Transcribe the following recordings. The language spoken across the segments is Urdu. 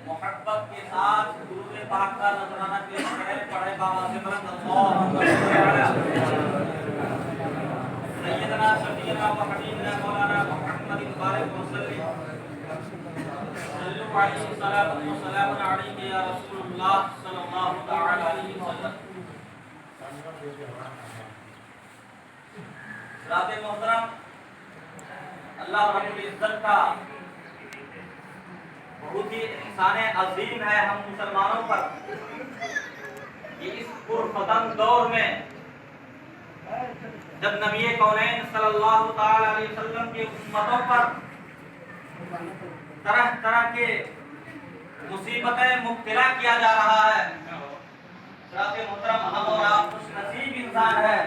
محبت کے ساتھ درود پاک کا نذرانہ پیش کریں. پڑھے بابا سمرن سیدنا شفیعنا و حبیبنا مولانا محمد مبارک وسلم. صلوا علیہ صلاۃ و سلام علیک یا رسول اللہ صلی اللہ تعالی علیہ وسلم. حضرات محترم، اللہ رب العزت کا بہت ہی احسان عظیم ہے ہم مسلمانوں پر کہ اس پرفتن دور میں جب نبی کونین صلی اللہ تعالی علیہ وسلم کی امتوں پر طرح طرح کے مصیبتیں مبتلا کیا جا رہا ہے. حضرات محترم، ہم اور آپ خوش نصیب انسان ہیں.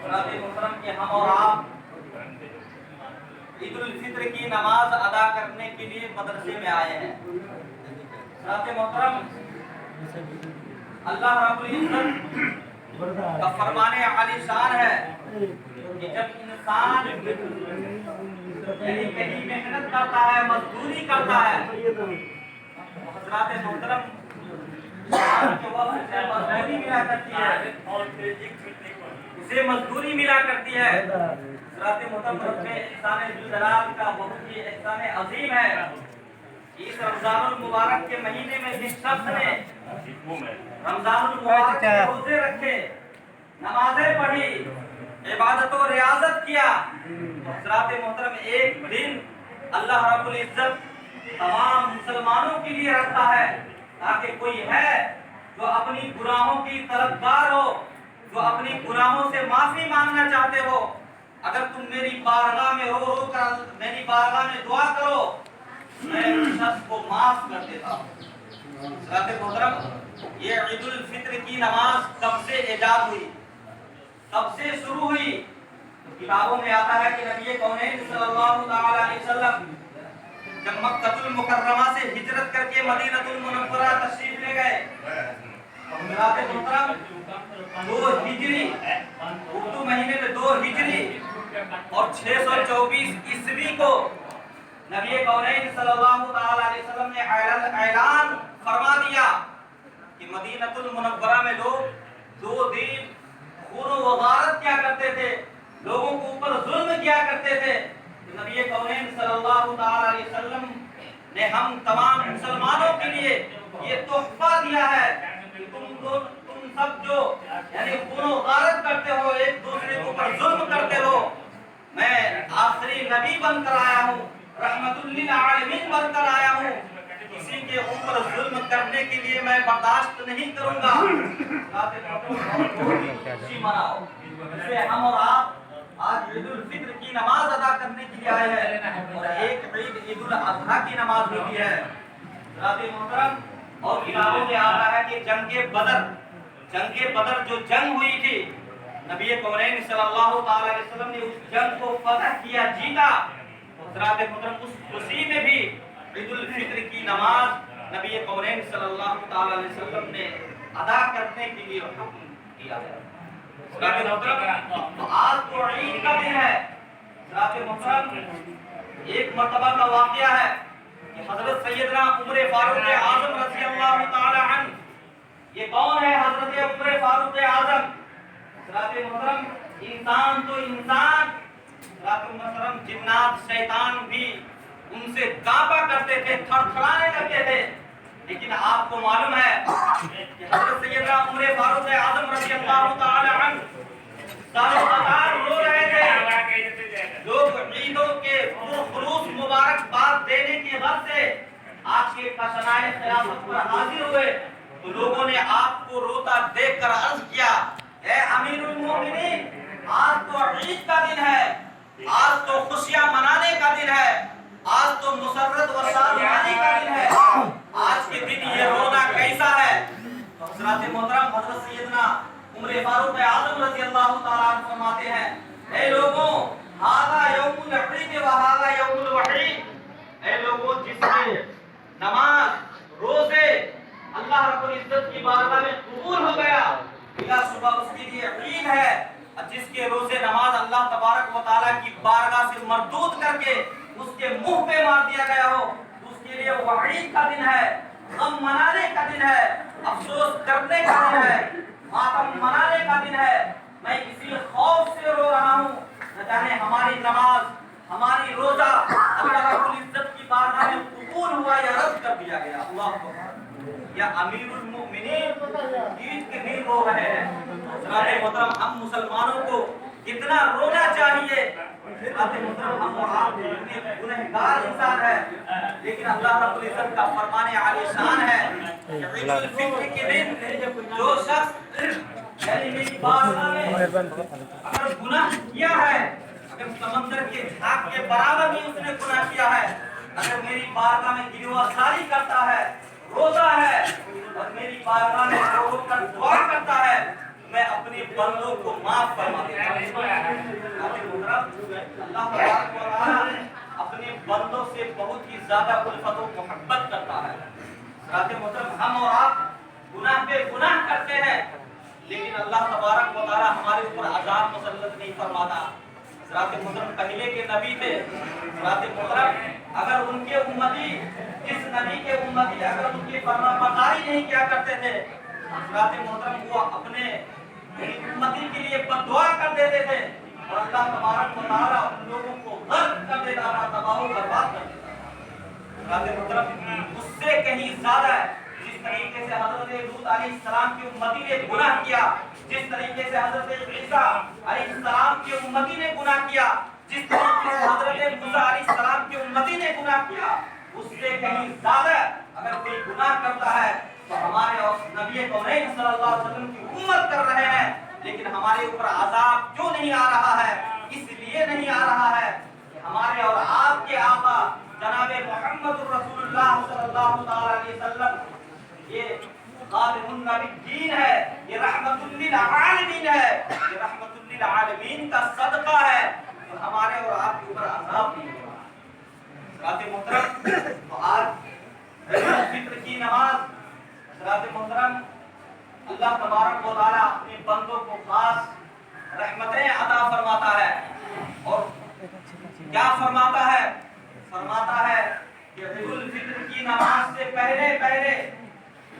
حضرات محترم کہ ہم اور آپ عید الفطر کی نماز ادا کرنے کے لیے مدرسے میں آئے ہیں. حضرات محترم، اللہ رب العزت کا فرمان عالی شان ہے کہ جب انسان یعنی کہیں محنت کرتا ہے، مزدوری کرتا ہے، حضرات محترم مزدوری ملا کرتی ہے، اسے مزدوری ملا کرتی ہے. حضرات محترم، رب احسان ذوالجلال کا بہت ہی احسان عظیم ہے. اس رمضان المبارک کے مہینے میں جس شخص نے رمضان المبارک کے روزے رکھے، نمازیں پڑھی، عبادت و ریاضت کیا، حضرات محترم ایک دن اللہ رب العزت تمام مسلمانوں کے لیے رکھتا ہے تاکہ کوئی ہے جو اپنی گناہوں کی طلبگار ہو، جو اپنی گناہوں سے معافی مانگنا چاہتے ہو. اگر تم میری بارگاہ میں رو رو کر میری بارگاہ میں دعا کرو، میں اس شخص کو معاف کر دیتا ہوں. حضرات محترم، یہ عید الفطر کی نماز کب سے ایجاد ہوئی، کب سے شروع ہوئی؟ کتابوں میں آتا ہے کہ نبی کونین صلی اللہ تعالی علیہ وسلم جب مکہ المکرمہ سے ہجرت کر کے مدینہ المنورہ تشریف لے گئے، حضرات محترم 2 ہجری اردو مہینے میں 2 ہجری اور 624 عیسوی کو نبی کونین صلی اللہ تعالی علیہ وسلم نے اعلان فرما دیا کہ مدینہ المنورہ میں لوگ 2 دن خون و غارت کیا کرتے تھے، لوگوں کے اوپر ظلم کیا کرتے تھے. نبی کونین صلی اللہ تعالی علیہ وسلم نے ہم تمام مسلمانوں کے لیے یہ تحفہ دیا ہے کہ تم سب جو یعنی خون و غارت کرتے ہو، ایک دوسرے کے اوپر ظلم کرتے ہو، میں آخری نبی بن کر آیا ہوں، رحمت للعالمین بن کر آیا ہوں، کسی کے اوپر ظلم کرنے کے لیے میں برداشت نہیں کروں گا. خوشی مناؤ. اسے ہم اور آپ آج عید الفطر کی نماز ادا کرنے کے لیے آئے ہیں اور ایک عید الاضحیٰ کی نماز ہوتی ہے. حضرات محترم، اور کتابوں میں آتا ہے کہ جنگ بدر جو جنگ ہوئی تھی، نبی کونین صلی اللہ تعالی علیہ وسلم نے اس جنگ کو فتح کیا، جیتا. حضرات محترم، اس خوشی میں بھی عید الفطر کی نماز نبی کونین صلی اللہ تعالی علیہ وسلم نے ادا کرنے کے لیے حکم دیا ہے. حضرات محترم، آج تو عید کا دن ہے. حضرات محترم، ایک مرتبہ کا واقعہ ہے کہ حضرت سیدنا عمر فاروق اعظم رضی اللہ تعالی عنہ، یہ کون ہے حضرت عمر فاروق اعظم؟ حضرات محترم، انسان تو انسان، حضرات محترم جنات شیطان بھی ان سے کانپا کرتے تھے، تھر تھرانے لگتے تھے. لیکن آپ کو معلوم ہے کہ حضرت سیدنا عمر فاروق اعظم رضی اللہ تعالی عنہ سارے قطار رو رہے تھے. لوگ عیدوں کے خلوص مبارکباد دینے کی غرض سے آپ کے کشنائے خلافت پر حاضر ہوئے تو لوگوں نے آپ کو روتا دیکھ کر عرض کیا، اے امیر المومنین، آج تو عید کا دن ہے، آج تو خوشیاں منانے کا دن ہے، آج تو مسرت و شادمانی کا دن ہے، آج کے دن یہ رونا کیسا ہے؟ تو حضرات محترم، حضرت سیدنا عمر فاروق اعظم رضی اللہ تعالیٰ عنہ فرماتے ہیں، اے لوگوں، ھذا یوم العید و ھذا یوم الوعید. اے لوگوں، جس میں نماز روزے اللہ رب العزت کی بارگاہ میں قبول ہو گیا، بلا صبح اس کے لیے عید ہے. جس کے روزے نماز اللہ تبارک و تعالیٰ کی بارگاہ سے مردود کر کے اس کے منہ پہ مار دیا گیا ہو، اس کے کے لیے وعید کا دن ہے، غم منانے کا دن ہے، افسوس کرنے کا دن ہے، ماتم منانے کا دن ہے۔ میں اسی خوف سے رو رہا ہوں نہ جانے ہماری نماز، ہماری روزہ اللہ رب العزت کی بارگاہ میں قبول ہوا یا رد کر دیا گیا۔ اللہ اکبر۔ یا امیر المؤمنین عید کے دن رو رہے ہیں۔ حضرات محترم، ہم مسلمانوں کو کتنا رونا چاہیے۔ حضرات محترم، ہم اور آپ گنہگار انسان ہے، لیکن اللہ رب العزت کا فرمان عالی شان ہے کہ عید الفطر کے دن جو شخص یعنی میری بارگاہ میں اگر گناہ کیا ہے، اگر سمندر کے جھاگ کے برابر بھی اس نے گناہ کیا ہے، اگر میری بارگاہ میں گریبانساری کرتا ہے، روتا ہے اور میری بارگاہ میں رو کر دعا کرتا ہے، میں اپنے بندوں کو معاف فرما دیتا ہوں۔ اللہ تبارک و تعالی اپنے بندوں سے بہت ہی زیادہ الفت و محبت کرتا ہے۔ حضرات محترم، ہم اور آپ گناہ پہ گناہ کرتے ہیں، لیکن اللہ تبارک و تعالی ہمارے اوپر عذاب مسلط نہیں فرماتا۔ حضرات محترم، پہلے کے نبی تھے، حضرات محترم اگر ان کے امتی، جس نبی کے امتی اگر ان کی فرما برداری نہیں کیا کرتے تھے، حضرات محترم وہ اپنے امتی کے لیے بد دعا کر دیتے تھے اور اللہ تبارک و تعالی ان لوگوں کو غرق کر دیتا تھا، تباہ و برباد کر دیتا تھا۔ حضرات محترم، اس سے کہیں زیادہ ہے جس طریقے سے حضرت لوط علیہ السلام کی امتی نے گناہ کیا، جس طریقے سے حضرت عیسیٰ علیہ السلام کی امتی نے گناہ کیا، جس طریقے سے حضرت موسیٰ علیہ السلام کی امتی نے گناہ کیا، اس سے کہیں زیادہ اگر کوئی گناہ کرتا ہے تو ہمارے اور نبی کونین صلی اللہ علیہ وسلم کی امت کر رہے ہیں، لیکن ہمارے اوپر عذاب کیوں نہیں آ رہا ہے؟ اس لیے نہیں آ رہا ہے کہ ہمارے اور آپ کے آقا جناب محمد الرسول اللہ صلی اللہ علیہ وسلم یہ خاتم النبیین ہے، یہ رحمت للعالمین ہے، یہ رحمت للعالمین کا صدقہ ہے، تو ہمارے اور آپ کے اوپر عذاب نہیں ہوگا۔ حضرات محترم، تو آج عید الفطر کی نماز، حضرات محترم اللہ تبارک و تعالی اپنے بندوں کو خاص رحمتیں عطا فرماتا ہے، اور کیا فرماتا ہے؟ فرماتا ہے کہ عید الفطر کی نماز سے پہلے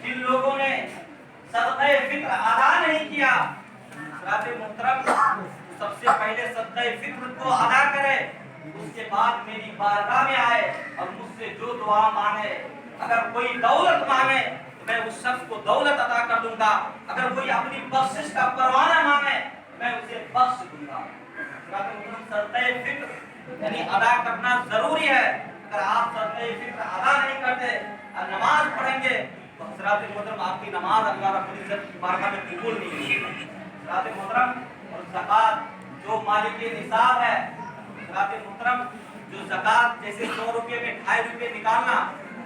جن لوگوں نے صدقہ فطر ادا نہیں کیا، حضرات محترم سب سے پہلے صدقہ فطر کو ادا کرے، اس کے بعد میری بارگاہ میں آئے اور مجھ سے جو دعا مانگے، اگر کوئی دولت مانگے تو میں اس شخص کو دولت عطا کر دوں گا، اگر کوئی اپنی بخشش کا پروانہ مانگے میں اسے بخش دوں گا۔ حضرات محترم، صدقہ فطر یعنی ادا کرنا ضروری ہے۔ اگر آپ صدقہ فطر ادا نہیں کرتے اور نماز پڑھیں گے تو حضرات محترم آپ کی نماز اللہ رب العزت کی بارگاہ میں قبول نہیں ہوگی۔ حضرات محترم، اور زکوٰۃ جو مالک نصاب ہے، حضرات محترم جو زکوٰۃ جیسے 100 روپے میں 2.5 روپے نکالنا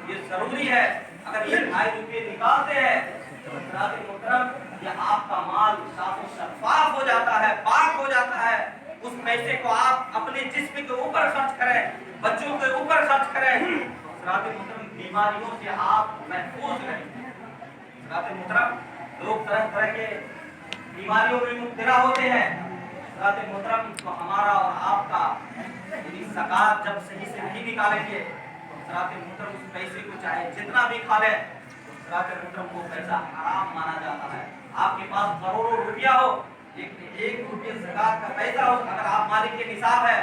یہ ضروری ہے۔ اگر یہ 2.5 روپے نکالتے ہیں تو حضرات محترم یہ آپ کا مال صاف و شفاف ہو جاتا ہے، پاک ہو جاتا ہے۔ اس پیسے کو آپ اپنے جسم کے اوپر خرچ کریں، بچوں کے اوپر خرچ کریں، حضرات محترم بیماریوں سے آپ محفوظ رہیں۔ حضرات محترم لوگ طرح طرح کے بیماریوں میں مبتلا ہوتے ہیں، حضرات محترم تو ہمارا اور آپ کا یعنی زکوٰۃ جب صحیح سے نہیں نکالیں گے تو حضرات محترم اس پیسے کو چاہے جتنا بھی کھا لیں، حضرات محترم وہ پیسہ حرام مانا جاتا ہے۔ آپ کے پاس کروڑوں روپیہ ہو لیکن 1 روپیہ زکوٰۃ کا پیسہ ہو، اگر آپ مالک کے نصاب ہے،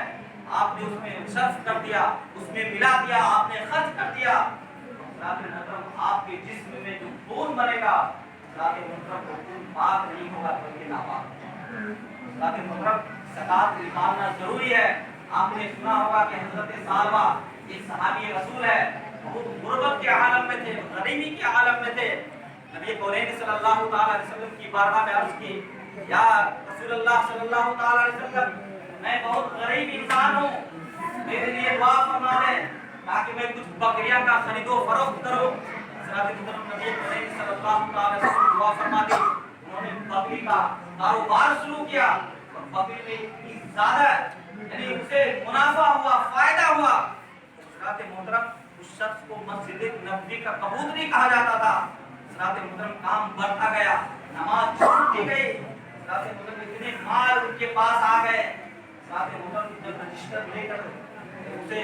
آپ نے اس میں صرف کر دیا، اس میں ملا دیا، آپ نے خرچ کر دیا، حضرات محترم آپ کے جسم میں جو خون بنے گا، حضرات محترم وہ خون پاک نہیں ہوگا بلکہ ناپاک۔ حضرات محترم زکوٰۃ نکالنا ضروری ہے۔ آپ نے سنا ہوگا کہ حضرت ثعلبہ ایک صحابی رسول ہے، بہت غربت کے عالم میں تھے، غریبی کے عالم میں تھے۔ نبی کونین صلی اللہ تعالی علیہ وسلم کی بارگاہ میں عرض کی، یا رسول اللہ صلی اللہ تعالی علیہ وسلم میں بہت غریب انسان ہوں، میرے لیے دعا فرما دیں تاکہ میں کچھ بکریاں کا خرید و فروخت کروں۔ حضرات محترم نبی کریم صلی اللہ تعالی علیہ وسلم دعا فرما دی، انہوں نے بکری کا کاروبار شروع کیا اور بکری میں اتنی زیادہ یعنی اسے منافع ہوا، فائدہ ہوا۔ حضرات محترم اس شخص کو مسجد نبوی کا کبوتری کہا جاتا تھا۔ حضرات محترم کام بڑھتا گیا، نماز چھوٹتی گئی، حضرات محترم اتنے مال ان کے پاس آ گئے، حضرات محترم جب رجسٹر لے کر اسے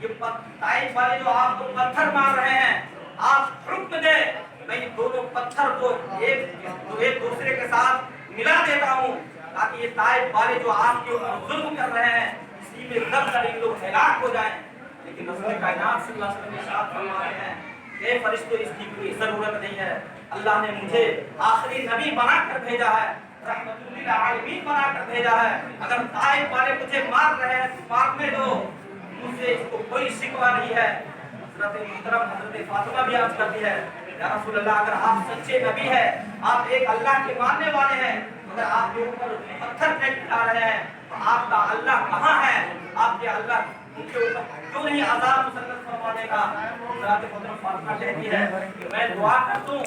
یہ طائف والے جو آپ کو پتھر مار رہے ہیں، آپ حکم دے میں یہ دونوں پتھر کو ایک دوسرے کے ساتھ ملا دیتا ہوں، تاکہ یہ طائف والے جو آپ کے اوپر ظلم کر رہے ہیں اسی میں دب کر ان لوگ ہلاک ہو جائیں۔ لیکن رسول کائنات صلی اللہ علیہ وسلم ارشاد فرماتے ہیں اے فرشتوں، اس کی کوئی ضرورت نہیں ہے، اللہ نے مجھے آخری نبی بنا کر بھیجا ہے، رحمت للعالمین بنا کر بھیجا ہے، اگر طائف والے مجھے مار رہے ہیں تو مارنے دو، مجھ سے اس کو کوئی شکوہ نہیں ہے۔ حضرت محترم حضرت فاطمہ بھی عرض کرتی ہے یا رسول اللہ، اگر آپ سچے نبی ہیں، آپ ایک اللہ کے ماننے والے ہیں، اگر آپ کے اوپر پتھر پھینک آ رہے ہیں تو آپ کا اللہ کہاں ہے؟ آپ کے اللہ ان کے اوپر کیوں نہیں عذاب مسلط فرما دے گا؟ حضرت محترم فاطمہ کہتی ہے میں دعا کر دوں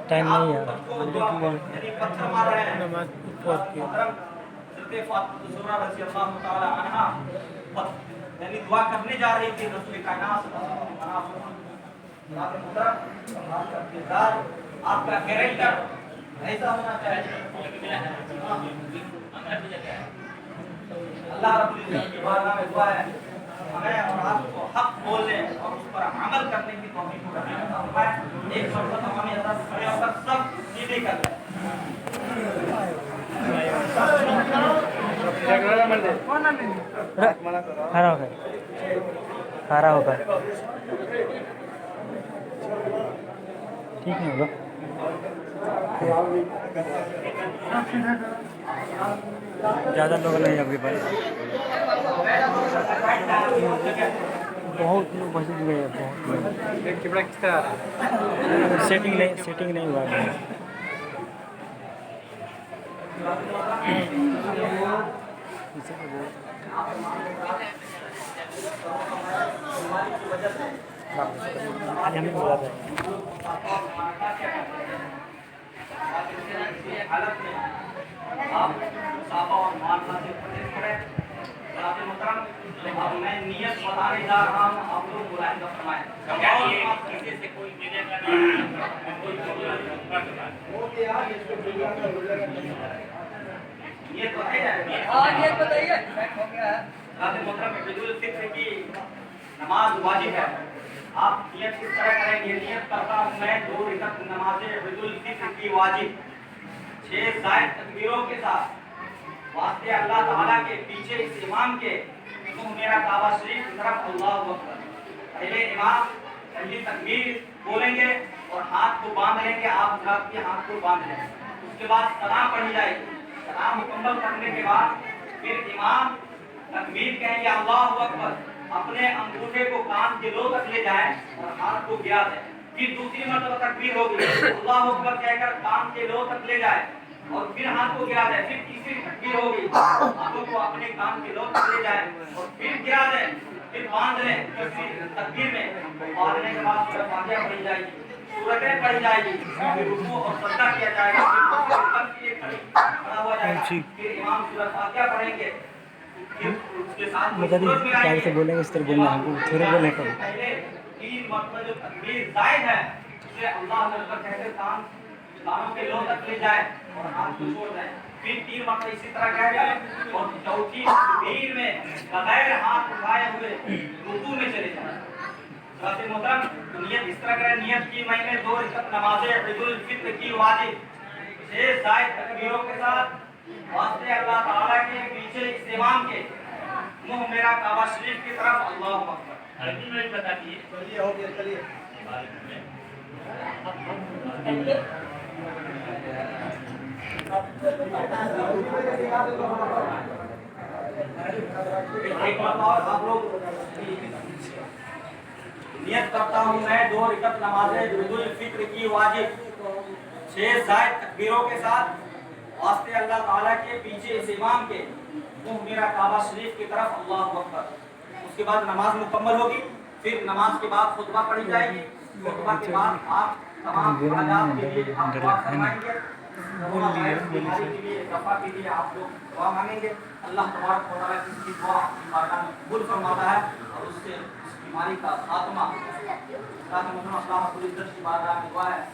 ٹائم نہیں ہے، یعنی پتھر مار رہے ہیں۔ حضرت فاطمہ زہرا رضی اللہ تعالی عنہا یعنی دعا کرنے جا رہی تھی، رسول کائنات صلی اللہ علیہ وسلم آپ کا کردار، آپ کا کیریکٹر ایسا ہونا چاہیے۔ اللہ رب العزت کی بارگاہ میں دعا ہے ہمیں اور آپ کو حق بولنے اور اس پر عمل کرنے کی توفیق عطا فرمائے۔ ایک مرتبہ ہمیں حضرت کھڑے ہو کر سب سیدھے کر لیں۔ کھڑا ہو کر ٹھیک نہیں ہوگا، زیادہ لوگ نہیں ابھی بھائی، بہت لوگ پہنچ گئے ہیں، بہت سیٹنگ نہیں ہوا ہے۔ آج ہمیں بولا تھا حالت میں آپ صحابہ اور معاشرہ سے پرہیز کریں۔ جناب محترم، اب میں نیت بتانے جا رہا ہوں، آپ لوگ ملاحظہ فرمائیں۔ نیت بتائیے۔ جناب محترم، عید الفطر کی نماز واجب ہے، آپ نیت کس طرح کریں گے؟ نیت کرتا ہوں میں 2 رکعت نماز عید الفطر کی واجب 6 زائد تکبیروں کے ساتھ واسطے اللہ تعالیٰ کے پیچھے اس امام کے منہ میرا کعبہ شریف کی طرف اللہ اکبر۔ پہلے امام پہلی تکبیر بولیں گے اور ہاتھ کو باندھ لیں گے، آپ حضرات کے ہاتھ کو باندھ لیں۔ اس کے بعد سلام پڑھی جائے گی، سلام مکمل کرنے کے بعد پھر امام تکبیر کہیں گے اللہ اکبر، اپنے انگوٹھے کو کان کے لو تک لے جائیں اور ہاتھ کو گرا دیں۔ پھر دوسری مرتبہ تکبیر ہوگی، اللہ اکبر کہہ کر کان کے لو تک لے جائیں اور پھر ہاتھ کو گرا دیں۔ پھر تیسری تکبیر ہوگی، ہاتھوں کو اپنے کان کے لو تک لے جائیں اور پھر گرا دیں، پھر باندھ لیں۔ تکبیر میں باندھنے کے بعد سورہ فاتحہ پڑھی جائے گی، سورتیں پڑھی جائے گی، پھر رکوع اور سجدہ کیا جائے گا، پھر کھڑا ہوا جائے گا، پھر امام سورہ فاتحہ پڑھیں گے، پھر اس کے ساتھ کیا سے بولیں گے اس طرح بولنا ہے، تھوڑے بولنے کا پہلے 3 مرتبہ جو تکبیر زائد ہے اسے اللہ اکبر کہتے کانوں کے لو تک لے جائے اور ہاتھ کو چھوڑ دیں، پھر 3 مرتبہ اسی طرح کہہ جائے اور چوتھی تکبیر میں بغیر ہاتھ اٹھائے ہوئے رکوع میں چلے جائیں۔ حضرت محترم، نیت اس طرح کریں، نیت کی میں نے 2 رکعت نماز عید الفطر کی واجب 6 زائد تکبیروں کے ساتھ واسطے اللہ تعالیٰ کے پیچھے اس امام کے منہ میرا کعبہ شریف کی طرف اللہ اکبر۔ بتا دیجیے چلیے ہو گیا، چلیے آپ لوگ نیت کرتا ہوں میں 2 رکعت نماز عید الفطر کی واجب 6 زائد تکبیروں کے ساتھ واسطے اللہ تعالیٰ کے پیچھے اس امام کے منہ میرا کعبہ شریف کی طرف اللہ اکبر۔ اس کے بعد نماز مکمل ہوگی، پھر نماز کے بعد خطبہ پڑھی جائے گی، خطبہ کے بعد آپ تمام حاجات کے لیے آپ دعا فرمائیں گے، بیماری کے لیے دفع کے لیے آپ لوگ دعا مانگیں گے۔ اللہ تبارک و تعالیٰ کسی کی دعا اپنی بارگاہ میں قبول فرماتا ہے اور اس سے اس بیماری کا خاتمہ، تاکہ محمد صلی اللہ علیہ وسلم کی بارگاہ میں دعا ہے